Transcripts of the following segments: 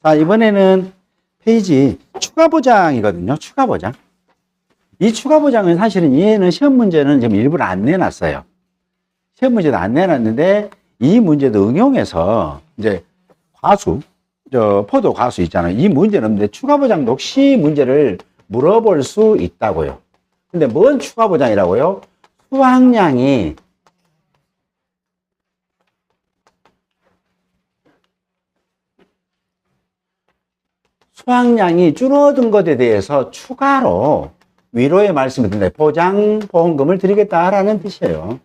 자, 이번에는 페이지 추가 보장이거든요. 추가 보장. 이 추가 보장은 사실은 얘는 시험 문제는 지금 일부러 안 내놨어요. 시험 문제도 안 내놨는데 이 문제도 응용해서 이제 과수, 포도 과수 있잖아요. 이 문제는 없는데 추가 보장도 혹시 문제를 물어볼 수 있다고요. 근데 뭔 추가 보장이라고요? 수확량이 줄어든 것에 대해서 추가로 위로의 말씀을 드린다. 보장 보험금을 드리겠다라는 뜻이에요.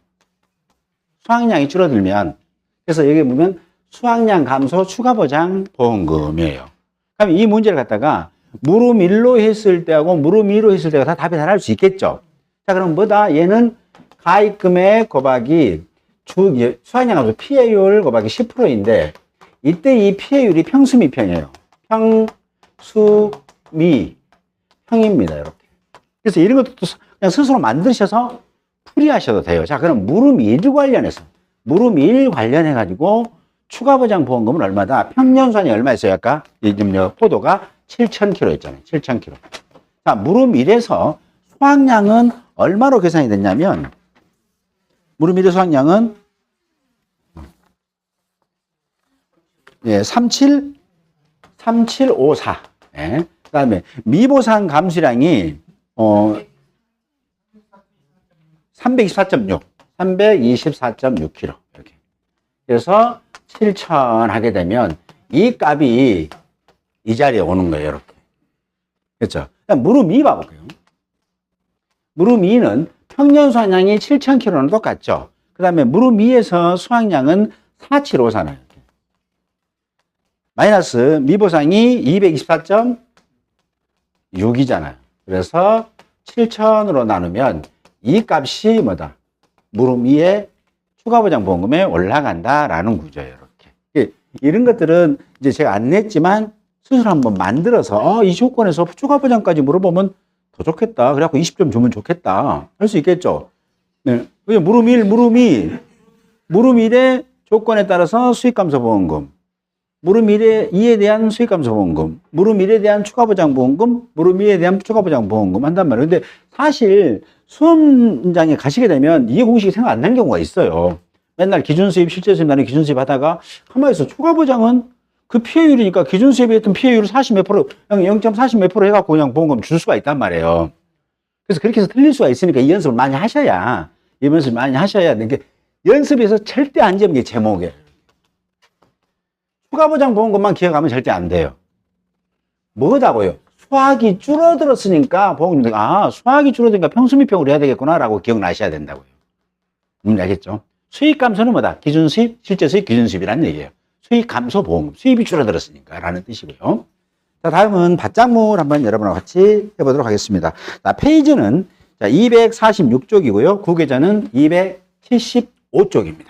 수확량이 줄어들면, 그래서 여기 보면 수확량 감소 추가 보장 보험금이에요. 그럼 이 문제를 갖다가 무릎 1로 했을 때하고 무릎 2로 했을 때가 다 답이 다를 수 있겠죠. 자, 그럼 뭐다? 얘는 가입금액 곱하기 수확량 감소 피해율 곱하기 10%인데 이때 이 피해율이 평수미평이에요. 평수미평입니다. 이렇게. 그래서 이런 것도 그냥 스스로 만드셔서 풀이하셔도 돼요. 자, 그럼 무릎 1 관련해서 무릎 1 관련해가지고 추가 보장 보험금은 얼마다? 평년수완이 얼마였어요? 아까 포도가 7,000kg 있잖아요. 7,000kg. 자, 무릎 1에서 수확량은 얼마로 계산이 됐냐면 무릎 1의 수확량은 3754. 예. 그 다음에 미보상 감수량이 324.6. 324.6kg. 이렇게. 그래서 7,000 하게 되면 이 값이 이 자리에 오는 거예요. 이렇게. 그렇죠? 무릎 2 봐볼게요. 무릎 2는 평년 수확량이 7,000kg는 똑같죠. 그 다음에 무릎 2에서 수확량은 4754나요. 마이너스 미보상이 224.6이잖아요. 그래서 7,000으로 나누면 이 값이 뭐다? 무릎 2의 추가 보장 보험금에 올라간다라는 구조예요. 이렇게. 이런 것들은 이제 제가 안 냈지만 스스로 한번 만들어서 이 조건에서 추가 보장까지 물어보면 더 좋겠다. 그래갖고 20점 주면 좋겠다. 할 수 있겠죠. 네. 무릎 1, 무릎 1의 조건에 따라서 수익 감소 보험금, 무릎 2에 대한 수익 감소 보험금, 무릎 1에 대한 추가 보장 보험금, 무릎 2에 대한 추가 보장 보험금 한단 말이에요. 근데 사실 수험장에 가시게 되면 이해 공식이 생각 안 난 경우가 있어요. 맨날 기준 수입, 실제 수입, 나는 기준 수입 하다가 가만히 있어. 추가 보장은 그 피해율이니까 기준 수입에 했던 피해율을 40 몇 프로, 0.40 몇 프로 해갖고 그냥 보험금 줄 수가 있단 말이에요. 그래서 그렇게 해서 틀릴 수가 있으니까 이 연습을 많이 하셔야, 이 연습을 많이 하셔야 되는 게 연습에서 절대 안 지는 게 제목이에요. 추가 보장 보험금만 기억하면 절대 안 돼요. 뭐다고요? 수확이 줄어들었으니까 보험금, 수확이 줄어드니까 평수미평으로 해야 되겠구나라고 기억나셔야 된다고요. 알겠죠? 수익 감소는 뭐다? 기준 수입, 실제 수입, 기준 수입이라는 얘기예요. 수익 감소 보험금, 수입이 줄어들었으니까 라는 뜻이고요. 자, 다음은 밭작물 한번 여러분과 같이 해보도록 하겠습니다. 자, 페이지는 246쪽이고요. 구계좌는 275쪽입니다.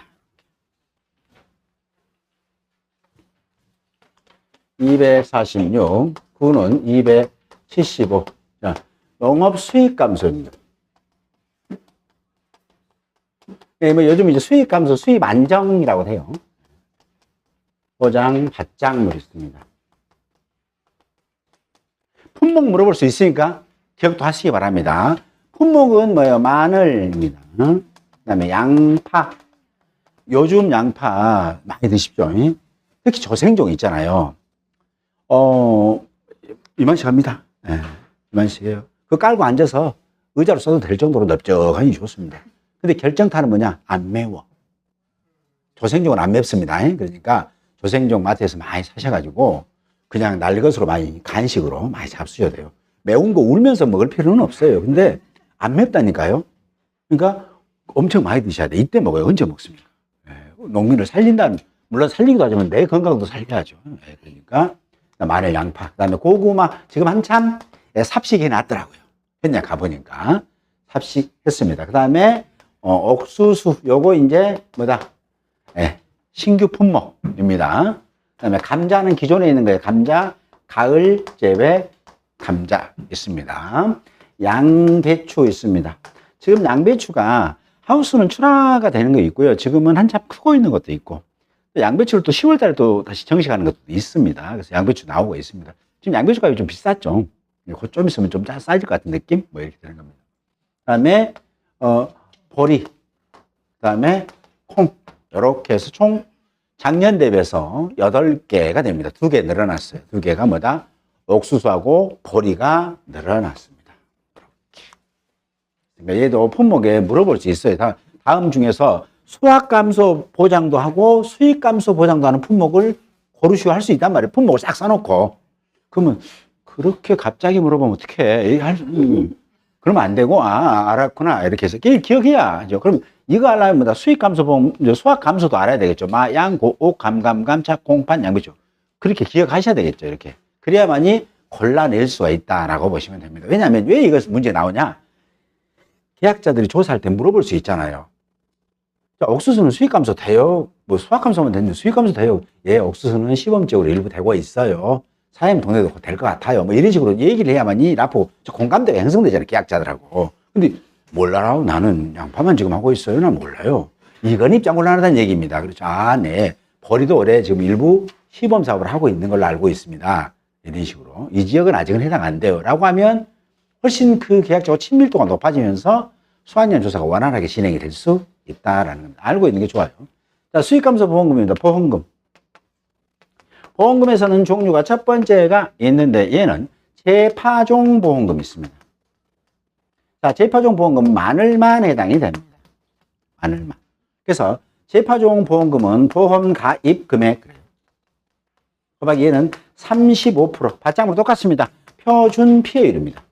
246, 9는 275. 자, 농업 수익 감소입니다. 네, 뭐 요즘 이제 수익 감소, 수입 안정이라고 해요. 보장 밭작물 있습니다. 품목 물어볼 수 있으니까 기억도 하시기 바랍니다. 품목은 뭐예요? 마늘입니다. 그 다음에 양파. 요즘 양파 많이 드십시오. 특히 조생종 있잖아요. 이만씩 합니다. 네, 이만씩이에요. 그거 깔고 앉아서 의자로 써도 될 정도로 넓적하니 좋습니다. 근데 결정타는 뭐냐? 안 매워. 조생종은 안 맵습니다. 그러니까 조생종 마트에서 많이 사셔가지고 그냥 날것으로 많이 간식으로 많이 잡수셔야 돼요. 매운 거 울면서 먹을 필요는 없어요. 근데 안 맵다니까요. 그러니까 엄청 많이 드셔야 돼. 이때 먹어요. 언제 먹습니까? 농민을 살린다는, 물론 살리기도 하지만 내 건강도 살려야죠. 그러니까 마늘, 양파, 그다음에 고구마. 지금 한참 삽식해 놨더라고요. 현장 가보니까 삽식했습니다. 그다음에 옥수수. 요거 이제 뭐다? 신규 품목입니다. 그다음에 감자는 기존에 있는 거예요. 감자, 가을 재배 감자 있습니다. 양배추 있습니다. 지금 양배추가 하우스는 출하가 되는 거 있고요. 지금은 한참 크고 있는 것도 있고. 양배추를 또 10월 달에 또 다시 정식하는 것도 있습니다. 그래서 양배추 나오고 있습니다. 지금 양배추 값이 좀 비쌌죠. 좀 있으면 좀 싸질 것 같은 느낌? 뭐 이렇게 되는 겁니다. 그 다음에, 보리. 그 다음에 콩. 이렇게 해서 총 작년 대비해서 8개가 됩니다. 2개 늘어났어요. 2개가 뭐다? 옥수수하고 보리가 늘어났습니다. 이렇게. 그러니까 얘도 품목에 물어볼 수 있어요. 다음 중에서 수확 감소 보장도 하고 수익 감소 보장도 하는 품목을 고르시오 할 수 있단 말이에요. 품목을 싹 써놓고. 그러면 그렇게 갑자기 물어보면 어떡해. 그러면 안 되고, 알았구나. 이렇게 해서 기억해야죠. 그럼 이거 하려면 뭐다? 수익 감소 보험, 수확 감소도 알아야 되겠죠. 마, 양, 고, 옥, 감, 감차, 콩판, 양배추. 그렇게 기억하셔야 되겠죠. 이렇게. 그래야만이 골라낼 수가 있다라고 보시면 됩니다. 왜냐하면 왜 이것이 문제 나오냐? 계약자들이 조사할 때 물어볼 수 있잖아요. 자, 옥수수는 수익 감소 돼요? 뭐 수확 감소면 되는데 수익 감소 돼요? 예, 옥수수는 시범적으로 일부 되고 있어요. 사장님 동네도 될 것 같아요. 뭐 이런 식으로 얘기를 해야만이 라포 공감대가 형성되잖아요. 계약자들하고. 근데 몰라요. 나는 양파만 지금 하고 있어요. 난 몰라요. 이건 입장 곤란하다는 얘기입니다. 그렇죠. 네. 보리도 올해 지금 일부 시범 사업을 하고 있는 걸로 알고 있습니다. 이런 식으로. 이 지역은 아직은 해당 안 돼요. 라고 하면 훨씬 그 계약자와 친밀도가 높아지면서 수확량 조사가 원활하게 진행이 될 수 있다라는 겁니다. 알고 있는 게 좋아요. 자, 수익감소 보험금입니다. 보험금. 보험금에서는 종류가 첫 번째가 있는데 얘는 재파종 보험금이 있습니다. 자, 재파종 보험금은 마늘만 해당이 됩니다. 마늘만. 그래서 재파종 보험금은 보험 가입 금액 곱하기 얘는 35% 받장으로 똑같습니다. 표준 피해율입니다.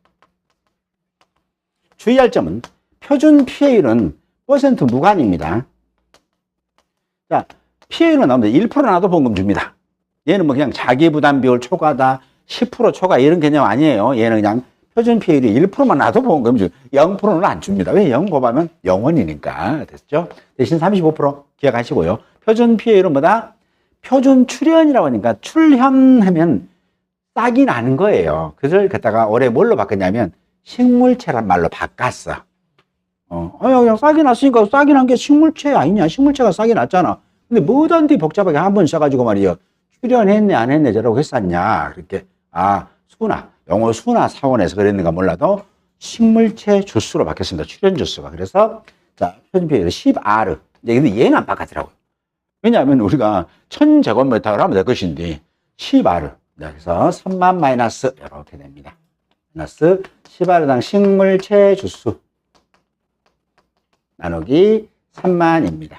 주의할 점은 표준 피해율은 퍼센트 무관입니다. 자, 피해율은 나옵니다. 1% 나도 보험금 줍니다. 얘는 뭐 그냥 자기 부담 비율 초과다, 10% 초과 이런 개념 아니에요. 얘는 그냥 표준 피해율이 1%만 나도 보험금 주 0%는 안 줍니다. 왜 0 곱하면 0원이니까. 됐죠? 대신 35% 기억하시고요. 표준 피해율은 뭐다? 표준 출현이라고 하니까 출현하면 싹이 나는 거예요. 그걸 갖다가 올해 뭘로 바꿨냐면 식물체란 말로 바꿨어. 그냥 싹이 났으니까 싹이 난 게 식물체 아니냐? 식물체가 싹이 났잖아. 근데 뭐든지 복잡하게 한 번 써가지고 말이요. 출현했네, 안 했네, 저라고 했었냐. 그렇게, 순화. 영어 순화 사원에서 그랬는가 몰라도 식물체 주수로 바뀌었습니다. 출현 주수가. 그래서, 자, 표준피해율 10R. 이제 근데 얘는 안 바꿨더라고요. 왜냐하면 우리가 1000제곱미터를 하면 될 것인데, 10R. 그래서 3만 마이너스, 이렇게 됩니다. 마이너스 10R당 식물체 주수. 나누기 3만입니다.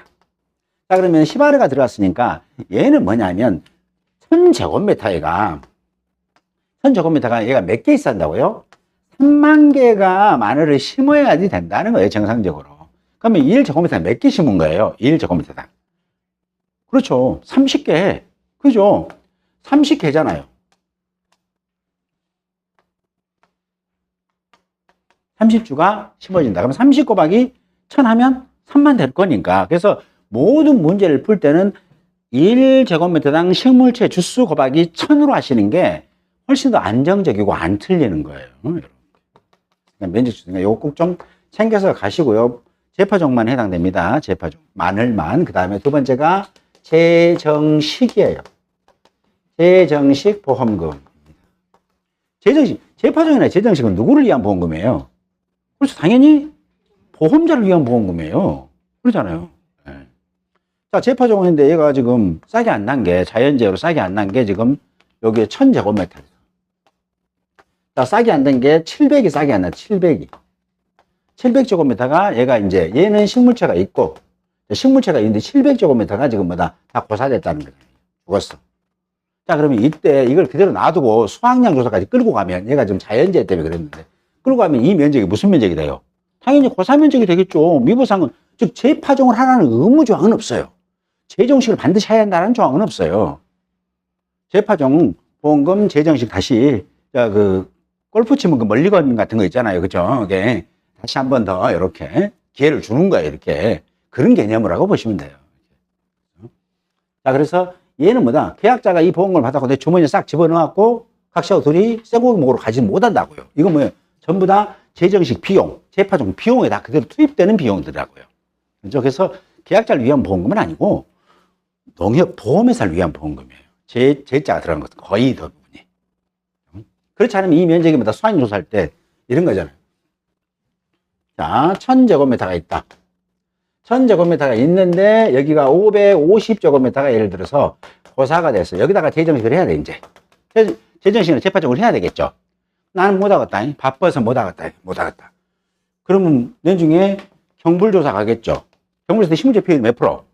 자, 그러면 10R가 들어갔으니까 얘는 뭐냐면 1000제곱미터가 얘가 몇 개 있어야 한다고요? 3만 개가 마늘을 심어야지 된다는 거예요, 정상적으로. 그러면 1제곱미터 몇 개 심은 거예요? 1제곱미터당. 그렇죠. 30개. 그죠? 30개잖아요. 30주가 심어진다. 그러면 30 곱하기 1000 하면 3만 될 거니까. 그래서 모든 문제를 풀 때는 1제곱미터당 식물체 주수 곱하기 1000으로 하시는 게 훨씬 더 안정적이고 안 틀리는 거예요. 면적 주수니까 이거 꼭 좀 챙겨서 가시고요. 재파종만 해당됩니다. 재파종. 마늘만. 그 다음에 두 번째가 재정식이에요. 재정식 보험금. 재정식. 재파종이나 재정식은 누구를 위한 보험금이에요? 그래서 당연히 보험자를 위한 보험금이에요. 그러잖아요. 네. 자, 재파종인데 얘가 지금 싸게 안 난 게, 자연재해로 싸게 안 난 게 지금 여기에 1000제곱미터. 자, 싸게 안 된 게 700이 싸게 안 나, 700이. 700제곱미터가 얘가 이제, 얘는 식물체가 있고, 식물체가 있는데 700제곱미터가 지금 뭐다? 다 고사됐다는 거예요. 죽었어. 자, 그러면 이때 이걸 그대로 놔두고 수확량 조사까지 끌고 가면, 얘가 지금 자연재해 때문에 그랬는데, 끌고 가면 이 면적이 무슨 면적이 돼요? 당연히 고사 면적이 되겠죠. 미부상은, 즉, 재파종을 하라는 의무 조항은 없어요. 재정식을 반드시 해야 한다는 조항은 없어요. 재파종, 보험금, 재정식 다시, 자, 골프 치면 멀리건 같은 거 있잖아요. 그죠? 이게 다시 한 번 더 이렇게 기회를 주는 거예요. 이렇게. 그런 개념이라고 보시면 돼요. 자, 그래서 얘는 뭐다? 계약자가 이 보험금을 받았고 내 주머니에 싹 집어넣었고 각시하고 둘이 쇠고기 먹으러 가지 못한다고요. 이거 뭐예요? 전부 다 재정식 비용, 재파종 비용에 다 그대로 투입되는 비용들이라고요. 그죠? 그래서 계약자를 위한 보험금은 아니고 농협 보험회사를 위한 보험금이에요. 제자가 들어간 것은 거의 대부분이. 그렇지 않으면 이 면적입니다. 수학인 조사할 때 이런 거잖아요. 자, 1000제곱미터가 있다. 1000제곱미터가 있는데 여기가 550제곱미터가 예를 들어서 고사가 돼서 여기다가 재정식을 해야 돼, 이제. 재정식은 재파종을 해야 되겠죠. 나는 못하겠다. 바빠서 못하겠다. 그러면 내중에 경불조사 가겠죠. 경불조사 실무제 비율이 몇 프로?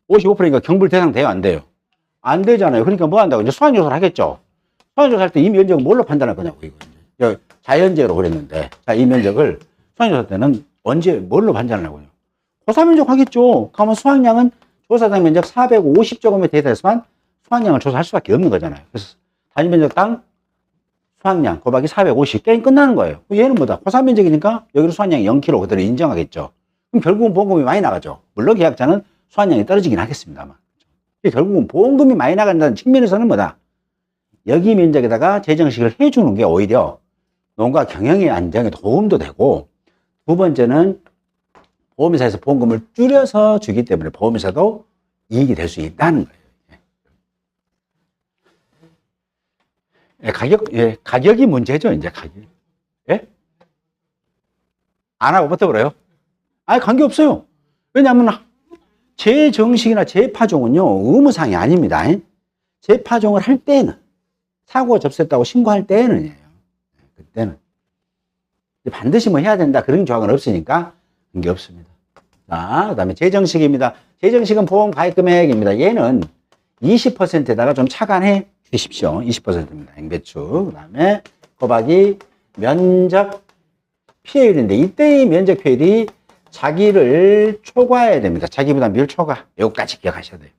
55%니까 경불 대상 돼요, 안 돼요? 안 되잖아요. 그러니까 뭐 한다고? 이제 수학조사를 하겠죠. 수학조사 할 때 이 면적을 뭘로 판단할 거냐고, 이거. 자연재로 그랬는데. 자, 이 면적을 수학조사 때는 언제, 뭘로 판단하냐고요? 고사 면적 하겠죠. 그러면 수확량은 조사당 면적 450제곱미터에 대해서만 수확량을 조사할 수밖에 없는 거잖아요. 그래서 단위 면적 땅 수확량 곱하기 450 게임 끝나는 거예요. 얘는 뭐다? 고사 면적이니까 여기로 수확량이 0kg 그대로 인정하겠죠. 그럼 결국은 보험금이 많이 나가죠. 물론 계약자는 수확량이 떨어지긴 하겠습니다만. 결국은 보험금이 많이 나간다는 측면에서는 뭐다? 여기 면적에다가 재정식을 해주는 게 오히려 농가 경영의 안정에 도움도 되고, 두 번째는 보험회사에서 보험금을 줄여서 주기 때문에 보험회사도 이익이 될 수 있다는 거예요. 가격이 문제죠, 이제 가격. 예? 안 하고 버텨버려요? 아니, 관계없어요. 왜냐하면 재정식이나 재파종은요, 의무사항이 아닙니다. 재파종을 할 때는, 사고가 접수했다고 신고할 때는이에요. 그때는. 반드시 뭐 해야 된다, 그런 조항은 없으니까 관계 없습니다. 자, 그 다음에 재정식입니다. 재정식은 보험 가입 금액입니다. 얘는 20%에다가 좀 차감해 주십시오. 20%입니다. 행배추. 그 다음에 곱하기 면적 피해율인데, 이때의 면적 피해율이 자기를 초과해야 됩니다. 자기보다 비율 초과. 이거까지 기억하셔야 돼요.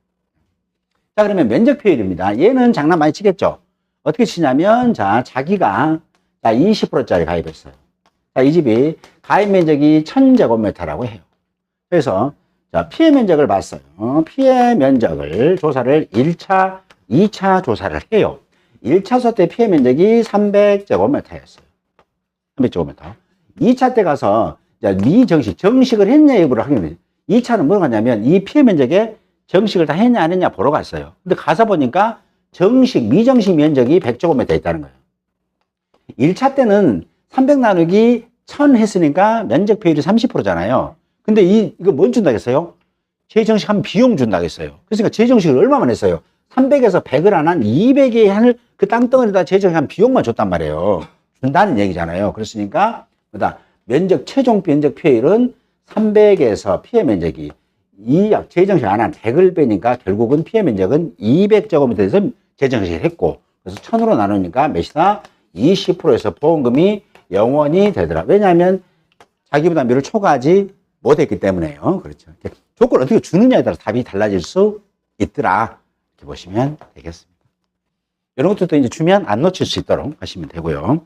자, 그러면 면적 피해율입니다. 얘는 장난 많이 치겠죠? 어떻게 치냐면, 자, 자기가, 자, 20%짜리 가입했어요. 자, 이 집이 가입 면적이 1000제곱미터라고 해요. 그래서, 자, 피해 면적을 봤어요. 피해 면적을 조사를 1차, 2차 조사를 해요. 1차소 때 피해 면적이 300제곱미터였어요. 300제곱미터. 2차 때 가서 미정식, 정식을 했냐 여부를 확인해요. 2차는 뭐가 하냐면 이 피해 면적에 정식을 다 했냐 안 했냐 보러 갔어요. 근데 가서 보니까 정식, 미정식 면적이 100제곱미터 있다는 거예요. 1차 때는 300 나누기 1000 했으니까 면적 비율이 30%잖아요. 근데 이거 뭔 준다겠어요? 재정식하면 비용 준다겠어요. 그러니까 재정식을 얼마만 했어요? 300에서 100을 안 한 200의 한을 그 땅덩어리다 재정식한 비용만 줬단 말이에요. 준다는 얘기잖아요. 그렇으니까 뭐다? 면적, 최종 면적 피해율은 300에서 피해 면적이 재정식 안 한 100을 빼니까 결국은 피해 면적은 200제곱미터에서 재정식을 했고, 그래서 1000으로 나누니까 몇이다? 20%에서 보험금이 영원히 되더라. 왜냐하면 자기 부담비를 초과하지 못했기 때문에요. 그렇죠. 조건을 어떻게 주느냐에 따라서 답이 달라질 수 있더라. 이렇게 보시면 되겠습니다. 이런 것들도 이제 주면 안 놓칠 수 있도록 하시면 되고요.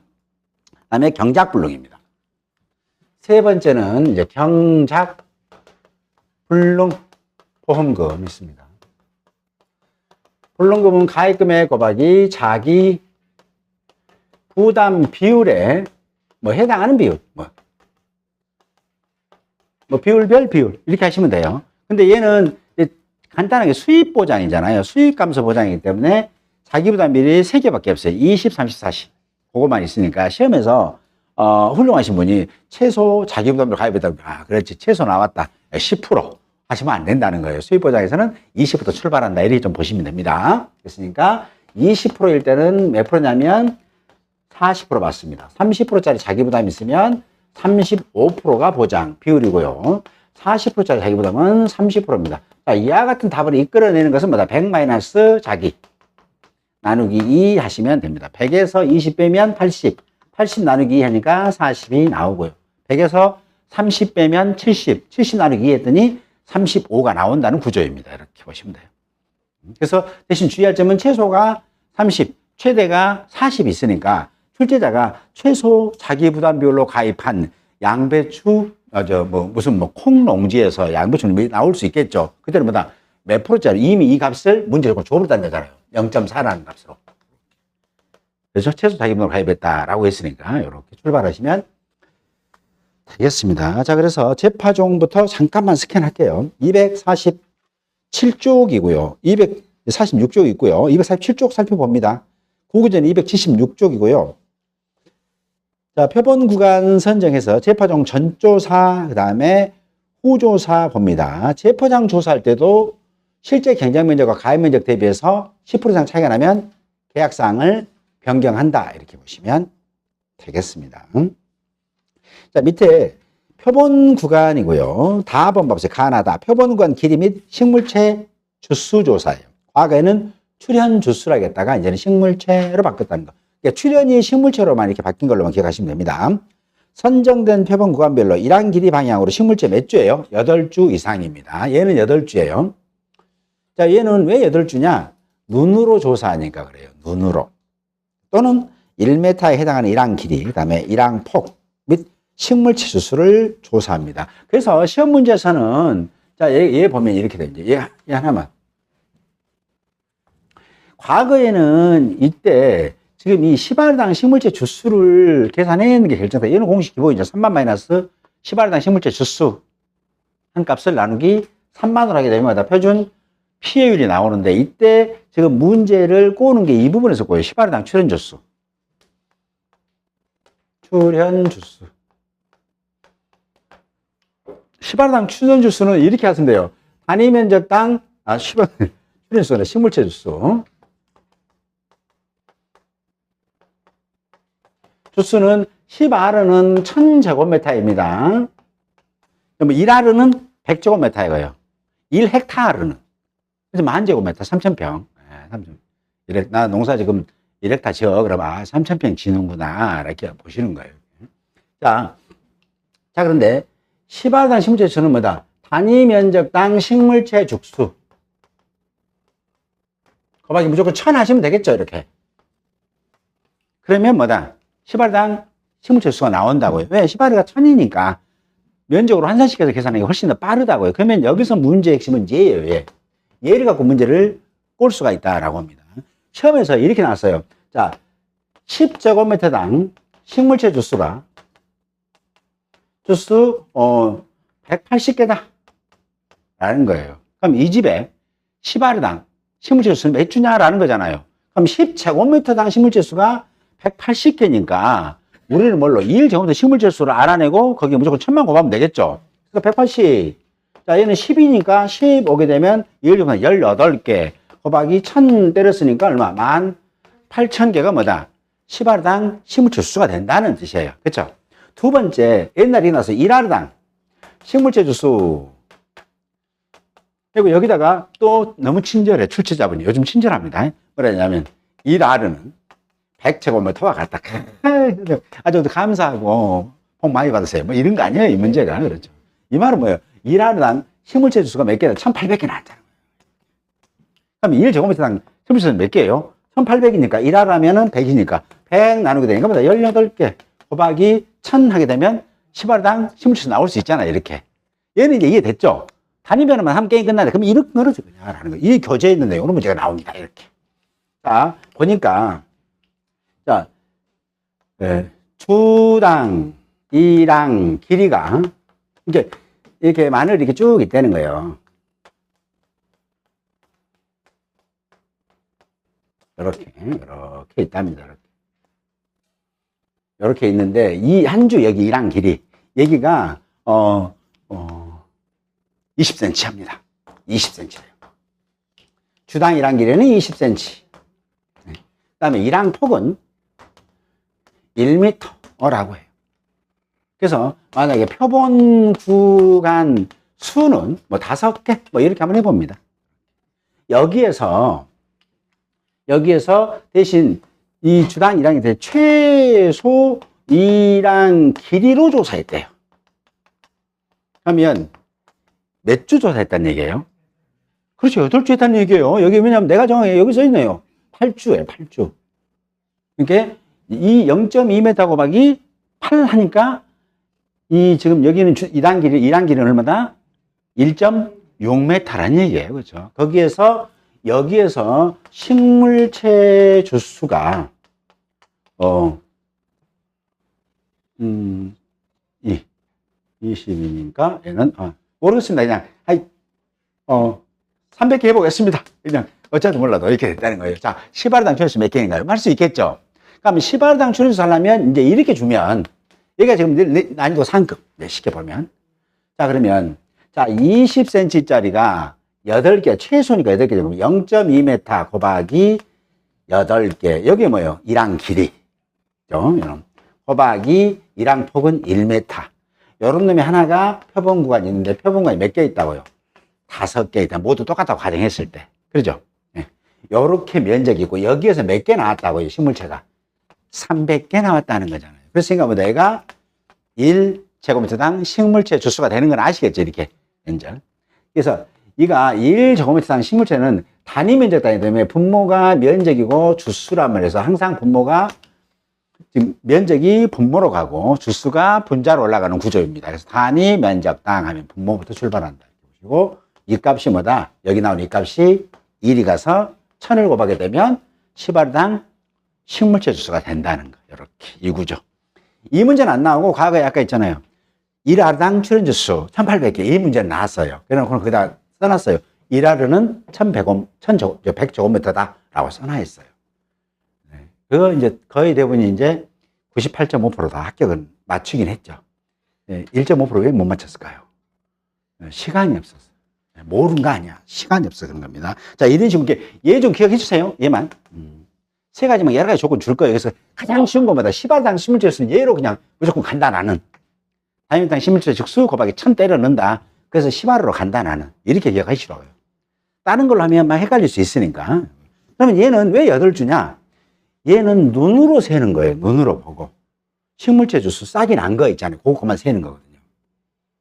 그 다음에 경작불능입니다. 세 번째는 이제 경작불능 보험금이 있습니다. 불능금은 가입금액 곱하기 자기 부담 비율에 뭐 해당하는 비율, 뭐 비율별 비율 이렇게 하시면 돼요. 근데 얘는 간단하게 수입 보장이잖아요. 수입 감소 보장이기 때문에 자기 부담 비율이 3개밖에 없어요. 20, 30, 40. 그것만 있으니까 시험에서 훌륭하신 분이 최소 자기 부담비를 가입했다고, 그렇지, 최소 나왔다. 10% 하시면 안 된다는 거예요. 수입 보장에서는 20부터 출발한다. 이렇게 좀 보시면 됩니다. 그렇으니까 20%일 때는 몇 프로냐면 40% 맞습니다. 30%짜리 자기 부담이 있으면 35%가 보장 비율이고요. 40%짜리 자기 부담은 30%입니다. 자, 이와 같은 답을 이끌어내는 것은 뭐다? 100 마이너스 자기 나누기 2 하시면 됩니다. 100에서 20 빼면 80, 80 나누기 2 하니까 40이 나오고요. 100에서 30 빼면 70, 70 나누기 2 했더니 35가 나온다는 구조입니다. 이렇게 보시면 돼요. 그래서 대신 주의할 점은 최소가 30, 최대가 40 있으니까 출제자가 최소 자기 부담 비율로 가입한 양배추, 무슨 콩농지에서 양배추 나올 수 있겠죠. 그때는 뭐다? 몇 프로짜리 이미 이 값을 문제적으로 줘버렸다는 거잖아요. 0.4라는 값으로. 그래서 최소 자기 부담을 가입했다라고 했으니까 이렇게 출발하시면 되겠습니다. 자, 그래서 재파종부터 잠깐만 스캔할게요. 247쪽이고요. 246쪽 있고요. 247쪽 살펴봅니다. 구구전 276쪽이고요. 자, 표본 구간 선정해서 재포장 전조사, 그 다음에 후조사 봅니다. 재포장 조사할 때도 실제 경작 면적과 가입 면적 대비해서 10% 이상 차이가 나면 계약사항을 변경한다. 이렇게 보시면 되겠습니다. 자, 밑에 표본 구간이고요. 다 한번 봐보세요. 가나다. 표본 구간 길이 및 식물체 주수 조사예요. 과거에는 출현 주수라 했다가 이제는 식물체로 바뀌었다는 거. 그러니까 출현이 식물체로만 이렇게 바뀐 걸로만 기억하시면 됩니다. 선정된 표본 구간별로 일한 길이 방향으로 식물체 몇 주예요? 8주 이상입니다. 얘는 8주예요. 자, 얘는 왜 8주냐? 눈으로 조사하니까 그래요. 눈으로. 또는 1m에 해당하는 일한 길이, 그 다음에 일한 폭 및 식물체 주수를 조사합니다. 그래서 시험 문제에서는 자, 얘 보면 이렇게 돼요. 얘 하나만. 과거에는 이때 지금 이 10알당 식물체 주수를 계산해내는 게 결정돼. 얘는 공식 기본이죠. 3만 마이너스 10알당 식물체 주수 한 값을 나누기 3만으로 하게 되면 표준 피해율이 나오는데 이때 지금 문제를 꼬는 게 이 부분에서 꼬여요. 10알당 출현 주수. 출현 주수. 10알당 출현 주수는 이렇게 하시면 돼요. 단위 면적당 10알 출현 주수는 식물체 주수. 주수는 10R은 1000제곱미터입니다. 1R은 100제곱미터이고요. 1헥타르는 그래서 10,000제곱미터, 3,000평. 나 농사 지금 1헥타 지어. 그러면 3,000평 지는구나. 이렇게 보시는 거예요. 자, 그런데 10R당 식물체 주수는 뭐다? 단위 면적당 식물체 죽수. 곱하기 무조건 1000 하시면 되겠죠, 이렇게. 그러면 뭐다? 10R당 식물체 수가 나온다고요. 왜? 10R가 1000이니까 면적으로 환산시켜서 계산하는 게 훨씬 더 빠르다고요. 그러면 여기서 문제의 핵심은 얘예요. 얘. 얘를 갖고 문제를 꼴 수가 있다라고 합니다. 시험에서 이렇게 나왔어요. 자, 10제곱미터당 식물체 주수가 주수 180개다 라는 거예요. 그럼 이 집에 10R당 식물체 주수는 몇 주냐라는 거잖아요. 그럼 10제곱미터당 식물체 수가 180개니까 우리는 뭘로 1제곱미터 식물체 수를 알아내고 거기에 무조건 1000만 곱하면 되겠죠. 그러니까 180. 자, 얘는 10이니까 10 오게 되면 1제곱미터 18개 곱하기 1000 때렸으니까 얼마? 18,000개가 뭐다? 10R당 식물체 수가 된다는 뜻이에요. 그렇죠? 두 번째, 옛날에 나서 1R당 식물체 주수. 그리고 여기다가 또 너무 친절해. 출제자분이 요즘 친절합니다. 뭐라 하냐면 1R은 100제곱미터와 같다. 아주 감사하고 복 많이 받으세요. 뭐 이런 거 아니에요, 이 문제가. 그렇죠. 이 말은 뭐예요? 1R당 식물체 주수가 몇 개다? 1800개 나왔잖아요. 그럼 1제곱미터당 식물체 주수는 몇 개예요? 1800이니까 1R 하면은 100이니까 100 나누게 되니까 뭐다? 18개 곱하기 1000 하게 되면 10R당 식물체 수 나올 수 있잖아요, 이렇게. 얘는 이제 이해됐죠? 단위 변화만 하면 게임 끝나네. 그럼 이렇게 늘어져 그냥 하는 거예요. 이 교재에 있는 내용으로 문제가 나옵니다, 이렇게. 자, 보니까 자, 주당, 이랑 길이가 이렇게 마늘 이렇게 쭉 있다는 거예요. 이렇게 있답니다. 이렇게 있는데 이 한 주 여기 이랑 길이 여기가 20cm 합니다. 20cm예요. 주당 이랑 길이는 20cm. 그다음에 이랑 폭은 1m라고 해요. 그래서 만약에 표본 구간 수는 뭐 5개 뭐 이렇게 한번 해봅니다. 여기에서 대신 이 주당 1항에 대해 최소 2랑 길이로 조사했대요. 그러면 몇 주 조사했다는 얘기예요? 그렇죠. 8주 했다는 얘기예요. 여기 왜냐면 내가 정확히 여기 써 있네요. 8주예요. 8주. 그러니까 이 0.2m 곱하기 8 하니까 이 지금 여기는 2단 길이는 얼마다? 1.6m라는 얘기예요. 그렇죠? 여기에서 식물체 주수가 20이니까 얘는 모르겠습니다. 그냥 300개 해보겠습니다. 그냥 어차피 몰라도 이렇게 됐다는 거예요. 자, 10알당 추론수 몇 개인가요? 할 수 있겠죠? 그럼 10알당 추론수 하려면 이제 이렇게 주면 여기가 지금 난이도 상급. 쉽게 보면. 자, 그러면 자, 20cm짜리가 8개, 최소니까 8개 되면 0.2m 곱하기 8개. 여기 뭐예요? 1항 길이. 곱하기 1항 폭은 1m. 요런 놈이 하나가 표본 구간이 있는데 표본 구간이 몇 개 있다고요? 5개 있다. 모두 똑같다고 가정했을 때. 그러죠? 네. 요렇게 면적이 있고 여기에서 몇 개 나왔다고요? 식물체가. 300개 나왔다는 거잖아요. 그랬으니까 뭐 내가 1제곱미터당 식물체 주수가 되는 건 아시겠죠? 이렇게 면적. 그래서 이가 1제곱미터당 식물체는 단위 면적 단위 때문에 분모가 면적이고 주수란 말이어서 항상 분모가 지금 면적이 분모로 가고 주수가 분자로 올라가는 구조입니다. 그래서 단위 면적당 하면 분모부터 출발한다. 그리고 이 값이 뭐다? 여기 나온 이 값이 1이 가서 1000을 곱하게 되면 10알당 식물체 주수가 된다는 거. 이렇게 이 구조. 이 문제는 안 나오고 과거에 아까 있잖아요. 1알당 출현 주수 1800개 이 문제는 나왔어요. 그래서 거기다 써놨어요. 1알은 100제곱미터다 라고 써놔 있어요. 네. 그거 이제 거의 대부분이 이제 98.5%다 합격은 맞추긴 했죠. 네. 1.5% 왜 못 맞췄을까요? 시간이 없었어. 모르는 거 아니야. 시간이 없어 그런 겁니다. 자, 이런 식으로 얘 좀 기억해 주세요. 얘만. 세 가지만 여러 가지 조건 줄 거예요. 그래서 가장 쉬운 것보다 10알당 식물체수는 얘로 그냥 무조건 간다 나는. 단위당 식물체 즉수 곱하기 1000 때려 넣는다. 그래서 10알으로 간다 나는. 이렇게 기억하시라고요. 다른 걸로 하면 막 헷갈릴 수 있으니까. 그러면 얘는 왜 8주냐? 얘는 눈으로 세는 거예요. 눈으로 보고. 식물체 주수 싹이 난 거 있잖아요. 그것만 세는 거거든요.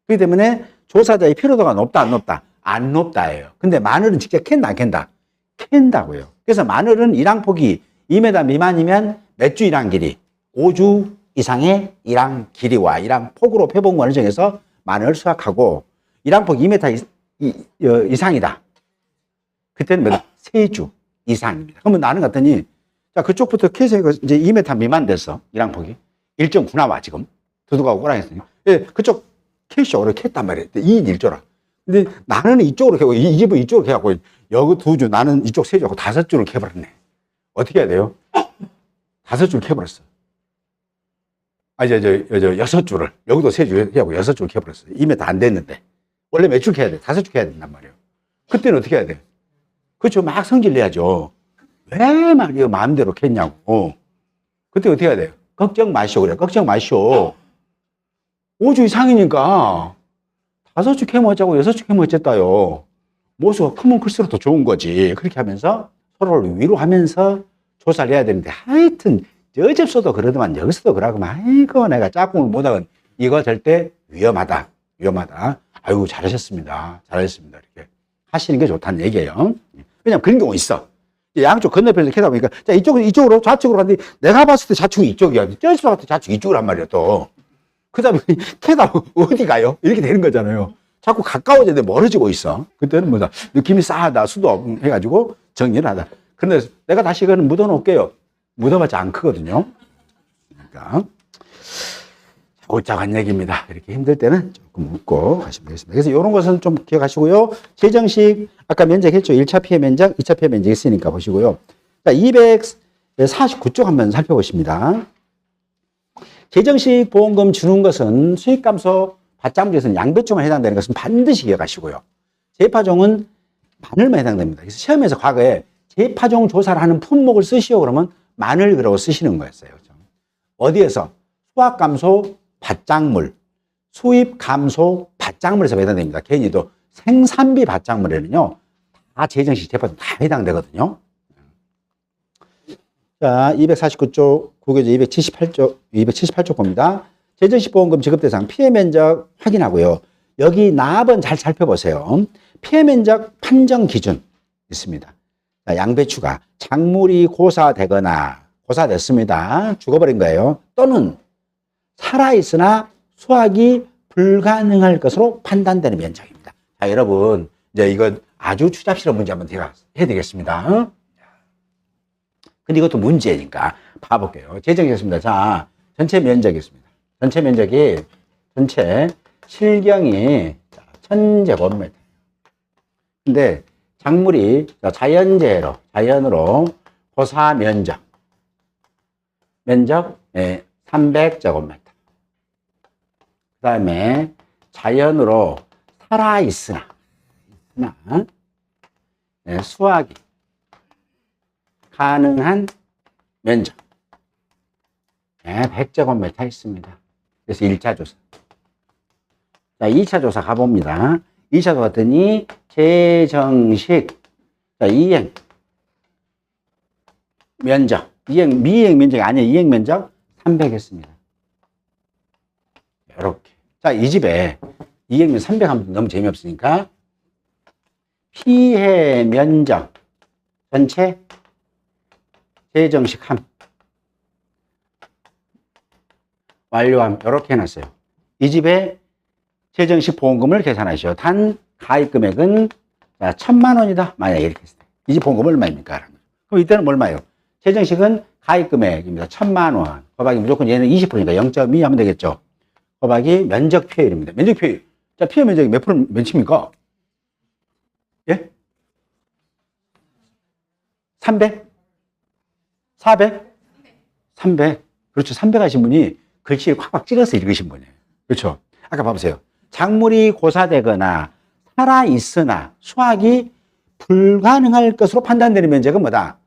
그렇기 때문에 조사자의 피로도가 높다 안 높다? 안 높다예요. 근데 마늘은 직접 캔다 안 캔다? 캔다고요. 그래서 마늘은 1항폭이 2m 미만이면 몇 주 1항 길이? 5주 이상의 1항 길이와 1항 폭으로 표본권을 정해서 마늘을 수확하고 1항폭 2m 이상이다. 그때는 몇? 3주 이상입니다. 그러면 나는 같더니 자 그쪽부터 캐서 이제 2m 미만 됐어. 1항폭이 1.9 나와 지금. 두둑하고 꼬랑했으니 예, 그쪽 캐시오로 캤단 말이에요. 2인 1조라. 근데 나는 이쪽으로 캐고 이 집은 이쪽으로 캐갖고 여기 2주 나는 이쪽 3주 하고 5주를 캐버렸네. 어떻게 해야 돼요? 5줄 캐버렸어. 아, 이제 6줄을. 여기도 3줄 하고 6줄 캐버렸어. 2m 안 됐는데. 원래 몇 줄 캐야 돼? 5줄 캐야 된단 말이에요. 그때는 어떻게 해야 돼? 그렇죠. 막 성질 내야죠. 왜 말이요? 마음대로 캤냐고. 그때 어떻게 해야 돼요? 걱정 마시오. 그래. 걱정 마시오. 5주 이상이니까 5주 캐면 어쩌고 6주 캐면 어쨌다요. 모수가 크면 클수록 더 좋은 거지. 그렇게 하면서 서로를 위로하면서 조사를 해야 되는데 하여튼 저 집서도 그러더만 여기서도 그러고 아이고 내가 짝꿍을 못하건 이거 절대 위험하다. 아이고 잘하셨습니다. 이렇게 하시는 게 좋다는 얘기예요. 왜냐면 그런 경우 있어. 양쪽 건너편에서 캐다 보니까 자 이쪽으로 좌측으로 갔는데 내가 봤을 때 좌측이 이쪽이야. 저기서 봤을 때 좌측이 이쪽으로 한 말이야 또. 그다음에 캐다 어디 가요? 이렇게 되는 거잖아요. 자꾸 가까워지는데 멀어지고 있어. 그때는 뭐다 느낌이 싸하다 수도 해가지고 정리를 하다. 그런데 내가 다시 그거는 묻어놓을게요. 묻어봤자 안 크거든요. 그러니까 곧작한 얘기입니다. 이렇게 힘들 때는 조금 묻고 가시면 되겠습니다. 그래서 이런 것은 좀 기억하시고요. 재정식 아까 면적했죠. 1차 피해 면적, 2차 피해 면적 있으니까 보시고요. 자, 249쪽 한번 살펴보십니다. 재정식 보험금 주는 것은 수익감소 받장물에서는 양배추만 해당되는 것은 반드시 기억하시고요. 재파종은 마늘만 해당됩니다. 그래서 시험에서 과거에 재파종 조사를 하는 품목을 쓰시오 그러면 마늘 그러고 쓰시는 거였어요. 어디에서? 수확감소 밭작물, 수입감소 밭작물에서 해당됩니다. 괜히도 생산비 밭작물에는요 다 재정식 재파종 다 해당되거든요. 자, 249쪽 국외조 278쪽 봅니다. 재정식 보험금 지급 대상 피해 면적 확인하고요. 여기 납은 잘 살펴보세요. 피해 면적 판정 기준 있습니다. 자, 양배추가 작물이 고사됐습니다. 죽어버린 거예요. 또는 살아있으나 수확이 불가능할 것으로 판단되는 면적입니다. 자, 여러분 이제 이거 아주 추잡스러운 문제 한번 해야 되겠습니다. 근데 이것도 문제니까 봐볼게요. 재정했습니다. 자, 전체 면적이 있습니다. 전체 면적이 전체 실경이 1000제곱미터. 근데 작물이 자연으로 고사 면적 300제곱미터. 그 다음에 자연으로 살아있으나 수확이 가능한 면적 100제곱미터 있습니다. 그래서 1차 조사. 자, 2차 조사 가봅니다. 2차 조사 봤더니 재정식 이행 면적 미행 면적이 아니에요. 이행 면적 300 했습니다. 이렇게. 자, 이 집에 이행 면적 300 하면 너무 재미없으니까 피해 면적 전체 재정식 함 완료함 이렇게 해놨어요. 이 집에 재정식 보험금을 계산하시오. 단 가입 금액은 1,000만 원이다. 만약에 이렇게 했을 때. 이 집 보험금 얼마입니까? 그럼 이때는 얼마예요? 재정식은 가입 금액입니다. 1,000만 원. 곱하기 무조건 얘는 20%니까 0.2 하면 되겠죠. 곱하기 면적 피해율입니다. 면적 피해율. 자, 피해 면적이 몇입니까? 예? 300? 400? 300. 그렇죠. 300 하신 분이 글씨를 콱콱 찍어서 읽으신 분이에요. 그렇죠. 아까 봐보세요. 작물이 고사되거나 살아있으나 수확이 불가능할 것으로 판단되는 면적은 뭐다?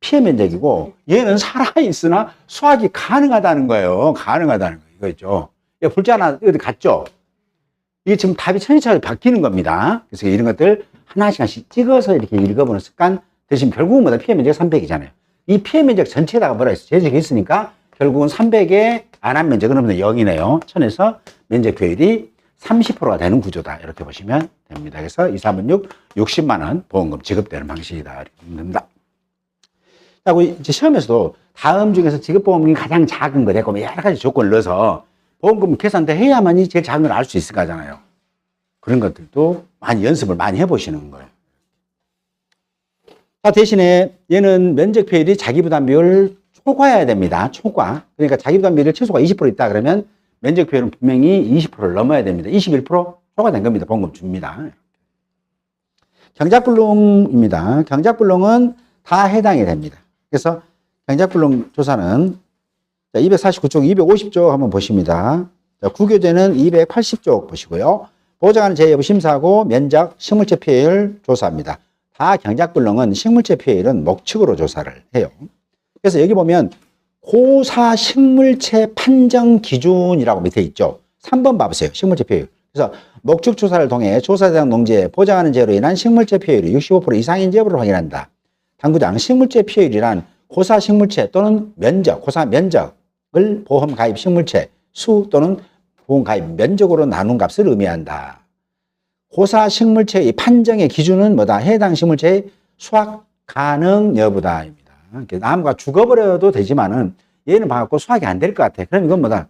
피해 면적이고, 얘는 살아있으나 수확이 가능하다는 거예요. 가능하다는 거예요. 이거 있죠. 불자 하나 어디 갔죠? 이게 지금 답이 천차례 바뀌는 겁니다. 그래서 이런 것들 하나씩 찍어서 이렇게 읽어보는 습관 대신 결국은 뭐다? 피해 면적이 300이잖아요. 이 피해 면적 전체에다가 뭐라 했어요? 재정이 있으니까 결국은 300에 안한 면적은 없는 0이네요. 1000에서 면적 효율이 30%가 되는 구조다. 이렇게 보시면 됩니다. 그래서 2, 3분 6, 60만 원 보험금 지급되는 방식이다. 이렇게 보면 됩니다. 그리고 이제 시험에서도 다음 중에서 지급보험금이 가장 작은 거 되고 여러 가지 조건을 넣어서 보험금 계산대 해야만이 제일 작은 걸 알 수 있을 거잖아요. 그런 것들도 많이 연습을 많이 해보시는 거예요. 자, 대신에 얘는 면적 효율이 자기부담 비율 초과해야 됩니다. 초과. 그러니까 자기부담 비율 최소가 20% 있다 그러면 면적 효율은 분명히 20%를 넘어야 됩니다. 21% 초과된 겁니다. 보험금 줍니다. 경작불능입니다. 경작불능은 다 해당이 됩니다. 그래서 경작불능 조사는 249쪽, 250쪽 한번 보십니다. 자, 구교재는 280쪽 보시고요. 보장하는 재여부 심사하고 면적, 식물체 피해율 조사합니다. 다 경작불능은 식물체 피해율은 목축으로 조사를 해요. 그래서 여기 보면 고사 식물체 판정 기준이라고 밑에 있죠. 3번 봐보세요. 식물체 피해율. 그래서 목축 조사를 통해 조사 대상 농지에 보장하는 재로 인한 식물체 피해율이 65% 이상인지 여부를 확인한다. 당구장 식물체 피해율이란 고사 식물체 또는 면적, 고사 면적을 보험 가입 식물체 수 또는 보험 가입 면적으로 나눈 값을 의미한다. 고사 식물체의 판정의 기준은 뭐다? 해당 식물체의 수확 가능 여부다입니다. 나무가 죽어버려도 되지만은 얘는 봐갖고 수확이 안 될 것 같아. 그럼 이건 뭐다?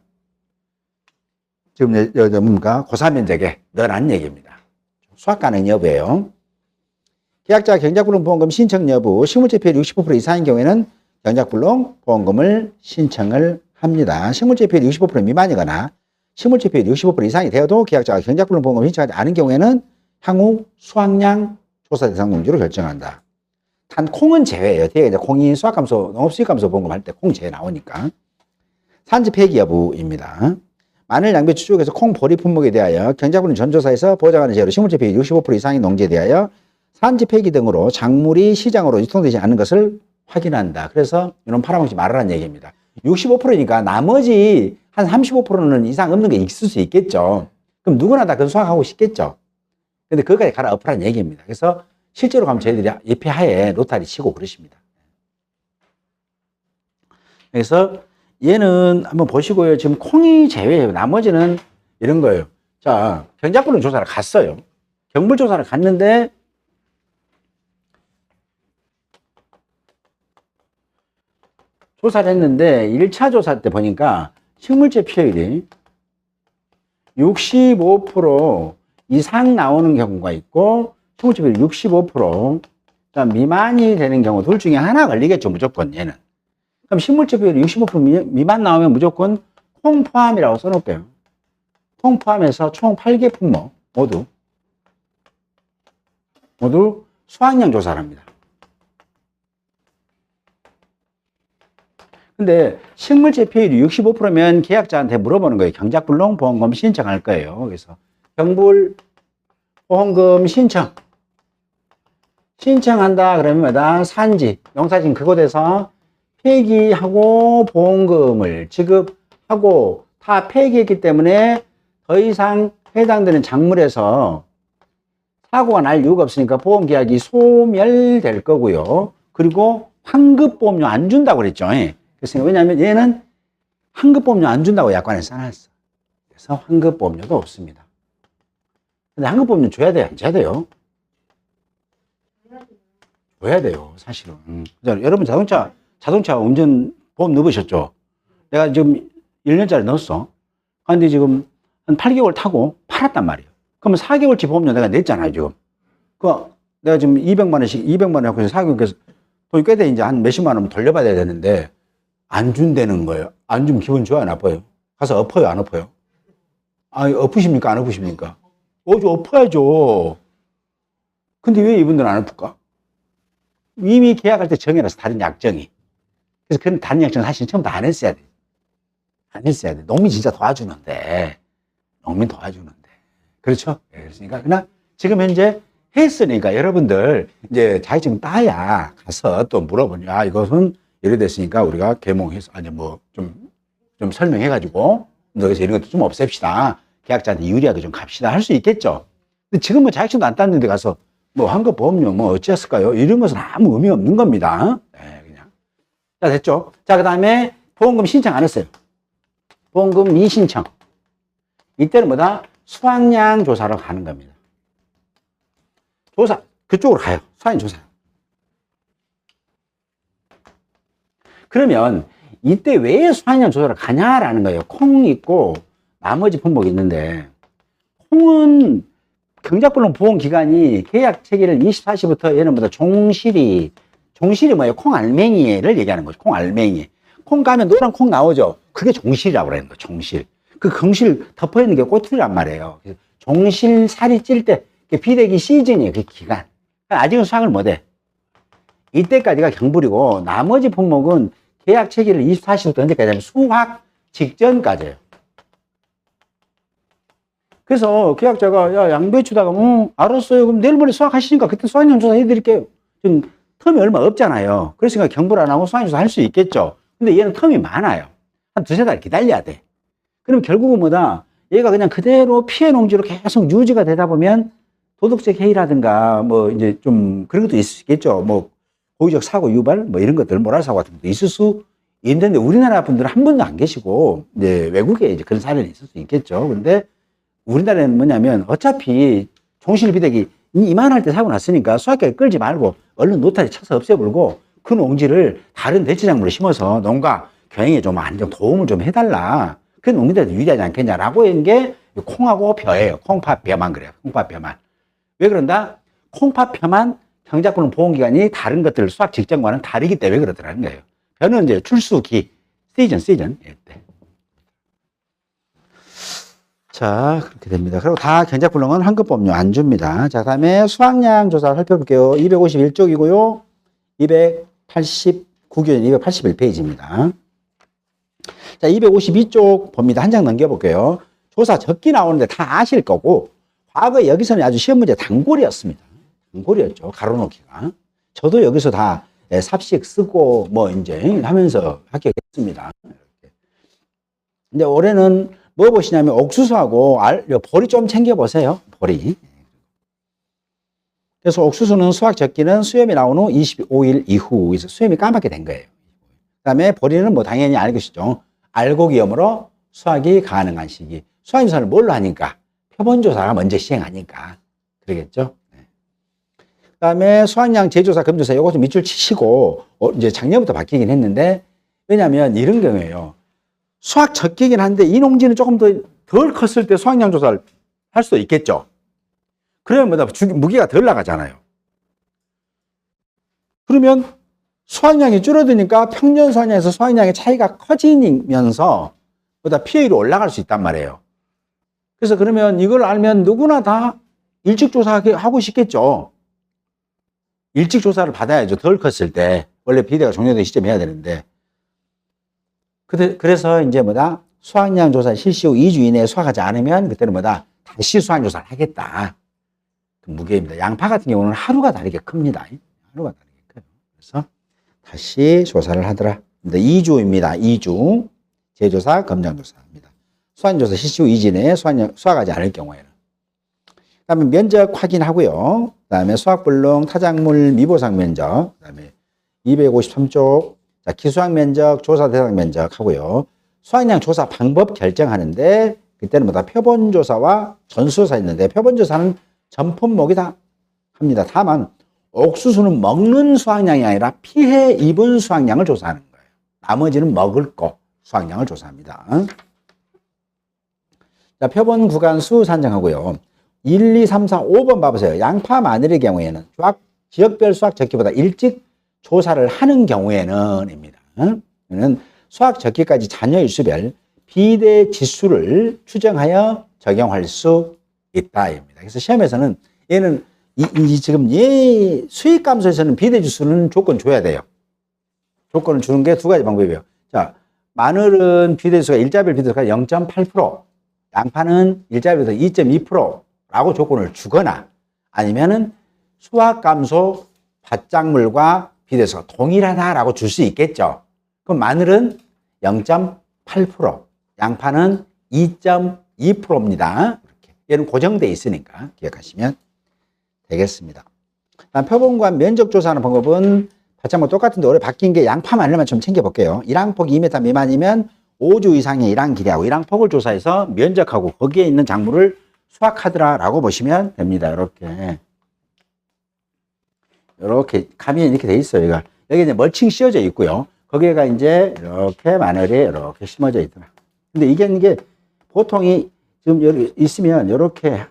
지금 뭡니까? 고사 면적에 넣으라는 얘기입니다. 수확 가능 여부예요. 계약자 경작불능 보험금 신청 여부, 식물체 피해율 65% 이상인 경우에는 경작불능 보험금을 신청을 합니다. 식물체 피해율 65% 미만이거나 식물체 피해율 65% 이상이 되어도 계약자가 경작불능 보험금을 신청하지 않은 경우에는 향후 수확량 조사 대상 농지로 결정한다. 단 콩은 제외예요. 뒤에 이제 콩이 수확감소, 농업수익감소 보험금 할 때 콩 제외 나오니까. 산지 폐기 여부입니다. 마늘 양배추 쪽에서 콩 보리 품목에 대하여 경작불능 전조사에서 보장하는 재로 식물체 피해율 65% 이상인 농지에 대하여 산지 폐기 등으로 작물이 시장으로 유통되지 않는 것을 확인한다. 그래서 이런 팔아먹지 말아라는 얘기입니다. 65%니까 나머지 한 35%는 이상 없는 게 있을 수 있겠죠. 그럼 누구나 다 그 수확하고 싶겠죠. 근데 그거까지 갈아엎으라는 얘기입니다. 그래서 실제로 가면 저희들이 예피하에 로타리 치고 그러십니다. 그래서 얘는 한번 보시고요. 지금 콩이 제외예요. 나머지는 이런 거예요. 자, 경작불능 조사를 갔어요. 경불조사를 갔는데 조사를 했는데 1차 조사 때 보니까 식물체 피해율이 65% 이상 나오는 경우가 있고 식물체 피해율 65% 미만이 되는 경우 둘 중에 하나 걸리겠죠. 무조건 얘는. 그럼 식물체 피해율 65% 미만 나오면 무조건 콩 포함이라고 써놓을게요. 콩 포함해서 총 8개 품목 모두 수확량 조사를 합니다. 근데 식물체 피해율이 65%면 계약자한테 물어보는 거예요. 경작불농보험금 신청할 거예요. 그래서 경불보험금 신청한다 그러면 뭐다? 산지, 농사진 그곳에서 폐기하고 보험금을 지급하고 다 폐기했기 때문에 더 이상 해당되는 작물에서 사고가 날 이유가 없으니까 보험계약이 소멸될 거고요. 그리고 환급보험료 안 준다고 그랬죠. 그래서 왜냐하면 얘는 환급보험료 안 준다고 약관에 써놨어. 그래서 환급보험료도 없습니다. 근데 환급보험료 줘야 돼요? 안 줘야 돼요? 줘야 돼요, 사실은. 여러분 자동차 운전 보험 넣으셨죠? 내가 지금 1년짜리 넣었어. 근데 지금 한 8개월 타고 팔았단 말이에요. 그러면 4개월치 보험료 내가 냈잖아요, 지금. 내가 지금 200만 원 하고 4개월에서 돈이 꽤 돼, 이제 한 몇십만 원 돌려받아야 되는데, 안 준다는 거예요. 안 주면 기분 좋아요, 나빠요? 가서 엎어요, 안 엎어요? 엎으십니까, 안 엎으십니까? 엎어야죠. 근데 왜 이분들은 안 엎을까? 이미 계약할 때 정해놨어, 다른 약정이. 그래서 그런 다른 약정을 사실 처음부터 안 했어야 돼. 안 했어야 돼. 농민 진짜 도와주는데. 그렇죠? 그렇으니까. 그냥 지금 현재 했으니까 여러분들 이제 자격증 따야 가서 또 물어보냐. 이것은 이래 됐으니까 우리가 개몽해서, 좀 설명해가지고, 여기서 이런 것도 좀 없앱시다. 계약자한테 유리하게 좀 갑시다. 할 수 있겠죠? 근데 지금은 자격증도 안 땄는데 가서 환급보험료 어찌했을까요? 이런 것은 아무 의미 없는 겁니다. 네, 그냥. 자, 됐죠? 자, 그 다음에 보험금 신청 안 했어요. 보험금 미신청. 이때는 뭐다? 수확량 조사로 가는 겁니다. 그쪽으로 가요. 수확량 조사. 그러면 이때 왜 수확량 조사를 가냐라는 거예요. 콩 있고 나머지 품목이 있는데, 콩은 경작불능 보험기간이 계약 체기를 24시부터 얘는 뭐다? 종실이 뭐예요? 콩알맹이를 얘기하는 거죠. 콩알맹이. 콩 가면 노란 콩 나오죠? 그게 종실이라고 그러는 거예요. 종실. 그 경실 덮어 있는 게 꼬투리란 말이에요. 종실 살이 찔 때, 비대기 시즌이에요. 그 기간. 아직은 수확을 못 해. 이때까지가 경불이고, 나머지 품목은 계약 체기를 24시부터 언제까지 하면 수확 직전까지예요. 그래서 계약자가, 야, 양배추다가, 알았어요. 그럼 내일 모레 수확하시니까 그때 수확량 조사 해드릴게요. 지금 텀이 얼마 없잖아요. 그러니까 경불 안 하고 수확량 조사 할 수 있겠죠. 근데 얘는 텀이 많아요. 한 두세 달 기다려야 돼. 그럼 결국은 뭐다? 얘가 그냥 그대로 피해 농지로 계속 유지가 되다 보면 도덕적 해이라든가 이제 좀 그런 것도 있을 수 있겠죠. 고의적 사고 유발 이런 것들, 모랄 사고 같은 것도 있을 수 있는데, 우리나라 분들은 한 분도 안 계시고, 이제 외국에 이제 그런 사례는 있을 수 있겠죠. 근데 우리나라는 뭐냐면 어차피 종실비대기 이만할 때 사고 났으니까 수확기를 끌지 말고 얼른 노타리 쳐서 없애버리고 그 농지를 다른 대체작물을 심어서 농가 경영에 좀 안정 도움을 좀 해달라. 그 농민들한테 유리하지 않겠냐라고 하는 게 콩하고 벼예요. 콩팥,벼만 그래요. 콩팥,벼만. 왜 그런다? 콩팥,벼만 경작불능 보험기간이 다른 것들 수확 직전과는 다르기 때문에 그렇더라는 거예요. 벼는 이제 출수기, 시즌. 때. 자, 그렇게 됩니다. 그리고 다 경작불능은 환급보험료 안 줍니다. 자, 다음에 수확량 조사 살펴볼게요. 251쪽이고요. 289교재 281페이지입니다. 자, 252쪽 봅니다. 한 장 넘겨볼게요. 조사 적기 나오는데 다 아실 거고, 과거 여기서는 아주 시험 문제 단골이었습니다. 단골이었죠. 가로놓기가. 저도 여기서 다 삽식 쓰고 이제 하면서 합격했습니다. 근데 올해는 뭐 보시냐면 옥수수하고 보리 좀 챙겨보세요. 보리. 그래서 옥수수는 수확 적기는 수염이 나온 후 25일 이후, 수염이 까맣게 된 거예요. 그 다음에 보리는 당연히 알겠죠. 알곡이염으로 수확이 가능한 시기. 수확조사를 뭘로 하니까? 표본조사가 먼저 시행하니까. 그러겠죠. 그 다음에 수확량 재조사, 검조사 요거 좀 밑줄 치시고, 이제 작년부터 바뀌긴 했는데, 왜냐면 이런 경우에요. 수확 적기긴 한데 이 농지는 조금 덜 컸을 때 수확량 조사를 할 수도 있겠죠. 그러면 무게가 덜 나가잖아요. 그러면 수확량이 줄어드니까 평년 수확량에서 수확량의 차이가 커지면서 피해율이 올라갈 수 있단 말이에요. 그래서 그러면 이걸 알면 누구나 다 일찍 조사하고 싶겠죠. 일찍 조사를 받아야죠. 덜 컸을 때. 원래 비대가 종료된 시점에 해야 되는데. 그래서 이제 뭐다? 수확량 조사 실시 후 2주 이내에 수확하지 않으면 그때는 뭐다? 다시 수확 조사를 하겠다. 그 무게입니다. 양파 같은 경우는 하루가 다르게 큽니다. 하루가 다르게 커요. 그래서 다시 조사를 하더라. 2주입니다. 2주. 재조사, 검정조사입니다. 수확조사 실시 후 2주 이내에 수확하지 않을 경우에는. 그 다음에 면적 확인하고요. 그 다음에 수확불능, 타작물, 미보상 면적. 그 다음에 253쪽. 자, 기수학 면적, 조사 대상 면적 하고요. 수확량 조사 방법 결정하는데, 그때는 뭐다? 표본조사와 전수조사 있는데, 표본조사는 전품목이다 합니다. 다만, 옥수수는 먹는 수확량이 아니라 피해 입은 수확량을 조사하는 거예요. 나머지는 먹을 거 수확량을 조사합니다. 자, 표본 구간 수 산정하고요. 1, 2, 3, 4, 5번 봐보세요. 양파, 마늘의 경우에는 지역별 수확 적기보다 일찍 조사를 하는 경우에는입니다. 수확 적기까지 자녀 일수별 비대 지수를 추정하여 적용할 수 있다입니다. 그래서 시험에서는 얘는 지금 얘 수익 감소에서는 비대 지수는 조건 줘야 돼요. 조건을 주는 게 두 가지 방법이에요. 자, 마늘은 비대 지수가 일자별 비대 지수가 0.8%, 양파는 일자별 비대 2.2%라고 조건을 주거나 아니면은 수확 감소 밭작물과 비대지수가 동일하다라고 줄 수 있겠죠. 그럼 마늘은 0.8%, 양파는 2.2%입니다. 이렇게. 얘는 고정되어 있으니까 기억하시면 되겠습니다. 다음 표본관 면적 조사하는 방법은 밭작물 똑같은데 올해 바뀐 게 양파, 마늘만 좀 챙겨볼게요. 일항폭 2m 미만이면 5주 이상의 일항 기대하고 일항폭을 조사해서 면적하고 거기에 있는 작물을 수확하더라라고 보시면 됩니다. 이렇게 가면이 이렇게 돼 있어요. 여기 이제 멀칭 씌워져 있고요. 거기에가 이제 이렇게 마늘이 이렇게 심어져 있더라. 근데 이게 보통이 지금 여기 있으면 이렇게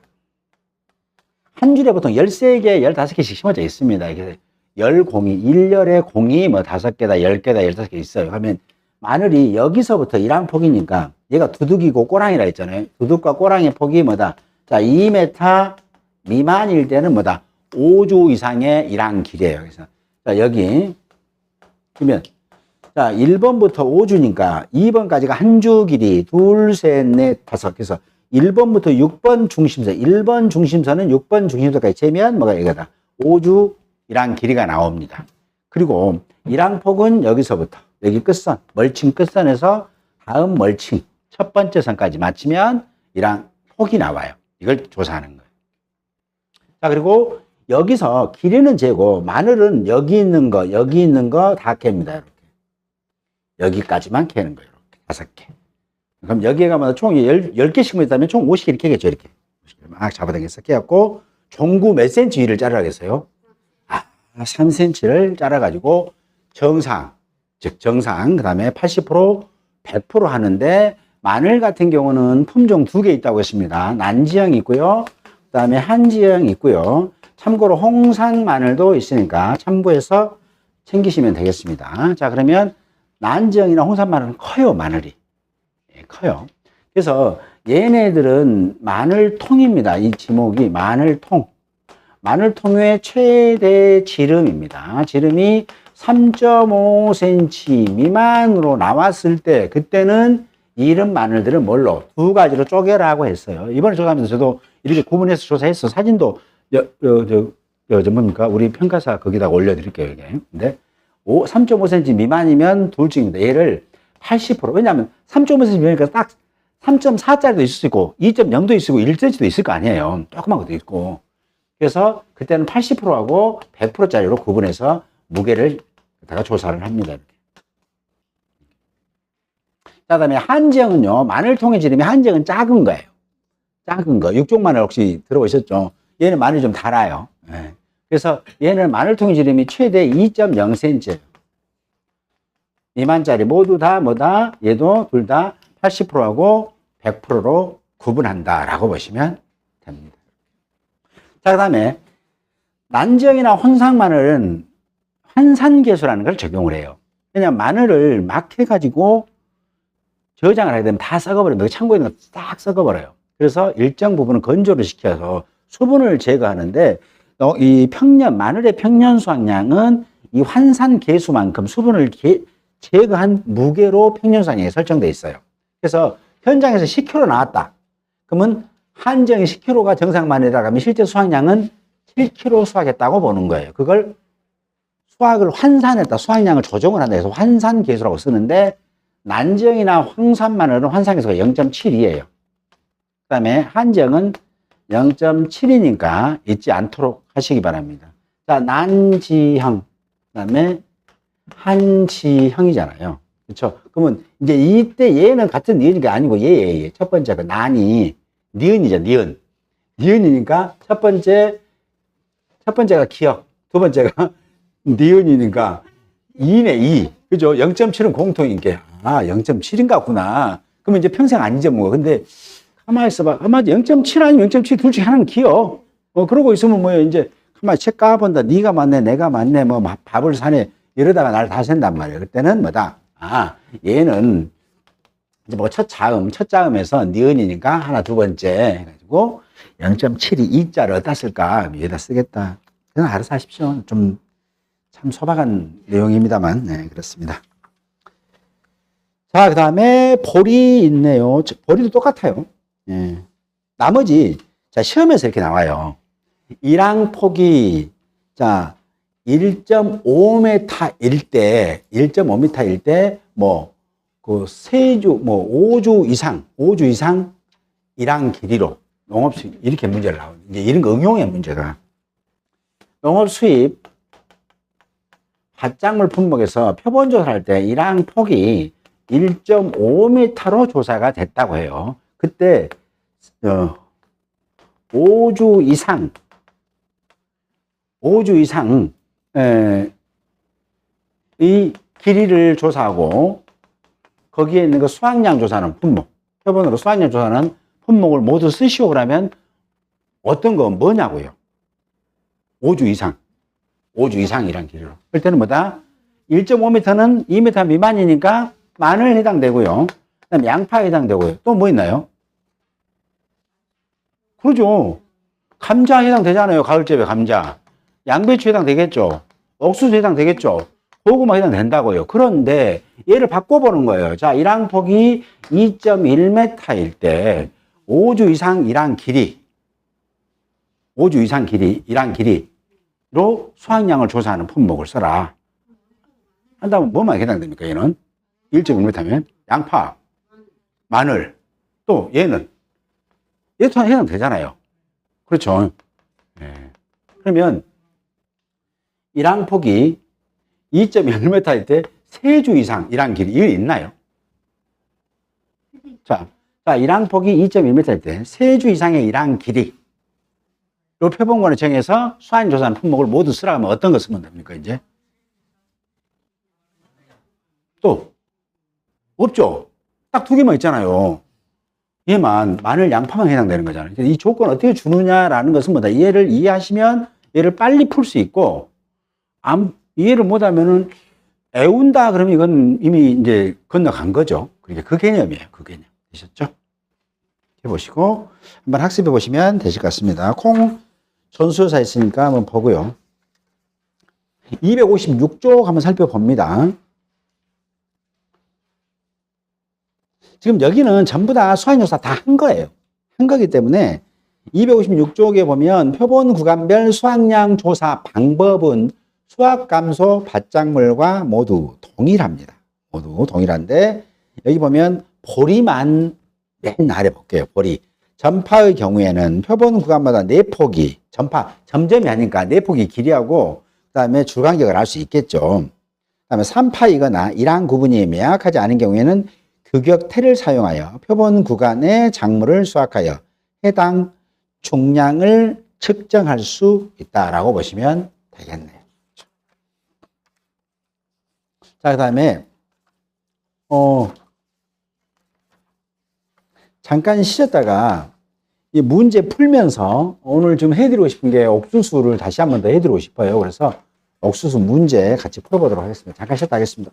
한 줄에 보통 13개, 15개씩 심어져 있습니다. 이게 열공이, 일열에 공이 뭐 5개다, 10개다, 15개 있어요. 그러면 마늘이 여기서부터 일항폭이니까 얘가 두둑이고 꼬랑이라 했잖아요. 두둑과 꼬랑의 폭이 뭐다? 자, 2m 미만일 때는 뭐다? 5주 이상의 일항 길이에요. 그래서 자, 여기 그러면 자, 1번부터 5주니까 2번까지가 한 주 길이 둘, 셋, 넷, 다섯. 그래서 1번부터 6번 중심선, 1번 중심선은 6번 중심선까지 재면 뭐가 이거다? 5주 일항 길이가 나옵니다. 그리고 일항폭은 여기서부터 여기 끝선, 멀칭 끝선에서 다음 멀칭 첫 번째 선까지 맞추면 일항폭이 나와요. 이걸 조사하는 거예요. 자, 그리고 여기서 길이는 재고 마늘은 여기 있는 거 다 캡니다. 이렇게. 여기까지만 캐는 거예요. 이렇게 5개. 그럼 여기가 뭐 총 10개씩 있다면 총 50개를 캐겠죠. 이렇게. 막 잡아당겨서 깨갖고 종구 몇 센치 위를 자르라겠어요? 3cm를 잘라가지고 정상, 즉 정상, 그 다음에 80%, 100% 하는데 마늘 같은 경우는 품종 2개 있다고 했습니다. 난지형 있고요. 그 다음에 한지형 있고요. 참고로 홍산 마늘도 있으니까 참고해서 챙기시면 되겠습니다. 자, 그러면 난지형이나 홍산 마늘은 커요, 마늘이. 커요. 그래서 얘네들은 마늘통입니다. 이 지목이 마늘통. 마늘통의 최대 지름입니다. 지름이 3.5cm 미만으로 나왔을 때 그때는 이런 마늘들은 뭘로? 2가지로 쪼개라고 했어요. 이번에 조사하면서 저도 이렇게 구분해서 조사했어. 사진도 뭡니까? 우리 평가사 거기다가 올려드릴게요. 이게. 근데 3.5cm 미만이면 둘 중입니다. 얘를 80%. 왜냐하면 3.5cm 미만이니까 딱 3.4짜리도 있을 수 있고 2.0도 있을 수 있고 1cm도 있을 거 아니에요. 조그만 것도 있고. 그래서 그때는 80%하고 100%짜리로 구분해서 무게를 다가 조사를 합니다. 이렇게. 자, 그다음에 한지형은요. 마늘통의 지름이 한지형은 작은 거예요. 작은 거. 육종 마늘 혹시 들어보셨죠? 얘는 마늘이 좀 달아요. 네. 그래서 얘는 마늘통의 지름이 최대 2.0cm예요. 미만짜리 모두 다 뭐다? 얘도 둘 다 80%하고 100%로 구분한다라고 보시면 됩니다. 자, 그 다음에 난지형이나 혼상 마늘은 환산계수라는 걸 적용을 해요. 왜냐하면 마늘을 막 해가지고 저장을 하게 되면 다 썩어버립니다. 창고에 있는 거 싹 썩어버려요. 그래서 일정 부분은 건조를 시켜서 수분을 제거하는데 이 마늘의 평년 수확량은 이 환산 계수만큼 수분을 제거한 무게로 평년 수확량이 설정돼 있어요. 그래서 현장에서 10kg 나왔다. 그러면 한정이 10kg가 정상 마늘이라고 하면 실제 수확량은 7kg 수확했다고 보는 거예요. 그걸 수확을 환산했다. 수확량을 조정을 한다 해서 환산 계수라고 쓰는데, 난정이나 황산 마늘은 환산 계수가 0.72예요. 그 다음에 한정은 0.7이니까 잊지 않도록 하시기 바랍니다. 자, 난지형, 그 다음에 한지형이잖아요. 그렇죠? 그러면 이제 이때 얘는 같은 니은이 아니고 얘. 첫 번째가 난이 니은이죠, 니은. 니은이니까 첫 번째가 기억, 두 번째가 니은이니까 2네, 2. 그죠? 0.7은 공통이니까, 0.7인가 보구나. 그러면 이제 평생 안 잊어먹어. 근데 가만히 있어봐. 아마 0.7 아니면 0.7 둘 중에 하나는 기어. 그러고 있으면 뭐예요? 이제 가만히 책 까본다. 네가 맞네, 내가 맞네, 뭐 밥을 사네. 이러다가 날 다 샌단 말이에요. 그때는 뭐다? 얘는 이제 뭐 첫 자음에서 니은이니까 하나, 두 번째 해가지고 0.72 이자를 어디다 쓸까? 위에다 쓰겠다. 그냥 알아서 하십시오. 좀 참 소박한 내용입니다만, 네, 그렇습니다. 자, 그 다음에 볼이 있네요. 볼이도 똑같아요. 예. 나머지, 자, 시험에서 이렇게 나와요. 일항폭이, 자, 1.5m일 때, 뭐, 그 세주, 뭐, 5주 이상 일항 길이로 농업 수입, 이렇게 문제를 나오는, 이제 이런 거 응용의 문제가. 농업 수입, 밭작물 품목에서 표본 조사할 때 일항 폭이 1.5m로 조사가 됐다고 해요. 그때, 5주 이상, 이 길이를 조사하고 거기에 있는 그 수확량 조사는 품목, 표본으로 수확량 조사는 품목을 모두 쓰시오 그러면 어떤 건 뭐냐고요? 5주 이상이란 길이로. 그럴 때는 뭐다? 1.5m는 2m 미만이니까 마늘 해당되고요. 그다음에 양파 해당되고요. 또 뭐 있나요? 그러죠. 감자 해당되잖아요. 가을집에 감자. 양배추 해당되겠죠. 옥수수 해당되겠죠. 고구마 해당된다고요. 그런데 얘를 바꿔보는 거예요. 자, 일항폭이 2.1m일 때 5주 이상 일항 길이, 일항 길이로 수확량을 조사하는 품목을 써라. 한다면 뭐만 해당됩니까? 얘는 1.1m면 양파, 마늘, 또 얘는 얘도 해당되잖아요. 그렇죠. 네. 그러면 일항폭이 2.1m일 때 3주 이상 일항 길이 이거 있나요? 자, 일항폭이 2.1m일 때 3주 이상의 일항 길이로 표본권을 정해서 수확량 조사하는 품목을 모두 쓰라 하면 어떤 거 쓰면 됩니까, 이제? 또 없죠. 딱 두 개만 있잖아요. 얘만 마늘, 양파만 해당되는 거잖아요. 이 조건 어떻게 주느냐라는 것은 뭐다? 얘를 이해하시면 얘를 빨리 풀 수 있고, 이해를 못하면은 애운다 그러면 이건 이미 이제 건너간 거죠. 그러니까 그 개념이에요. 그 개념. 되셨죠? 해보시고 한번 학습해 보시면 되실 것 같습니다. 콩 전수조사 있으니까 한번 보고요. 256쪽 한번 살펴봅니다. 지금 여기는 전부 다 수확조사 다 한 거예요. 한 거기 때문에 256쪽에 보면 표본 구간별 수확량 조사 방법은 수확감소 밭작물과 모두 동일합니다. 모두 동일한데 여기 보면 보리만 맨 아래 볼게요. 보리. 전파의 경우에는 표본 구간마다 내폭이 점점이 아니니까 내폭이 길이하고 그다음에 줄간격을 알 수 있겠죠. 그다음에 산파이거나 일항 구분이 명확하지 않은 경우에는 규격태를 사용하여 표본 구간의 작물을 수확하여 해당 중량을 측정할 수 있다라고 보시면 되겠네요. 자, 그 다음에 잠깐 쉬었다가 이 문제 풀면서 오늘 좀 해드리고 싶은 게 옥수수를 다시 한 번 더 해드리고 싶어요. 그래서 옥수수 문제 같이 풀어보도록 하겠습니다. 잠깐 쉬었다 하겠습니다.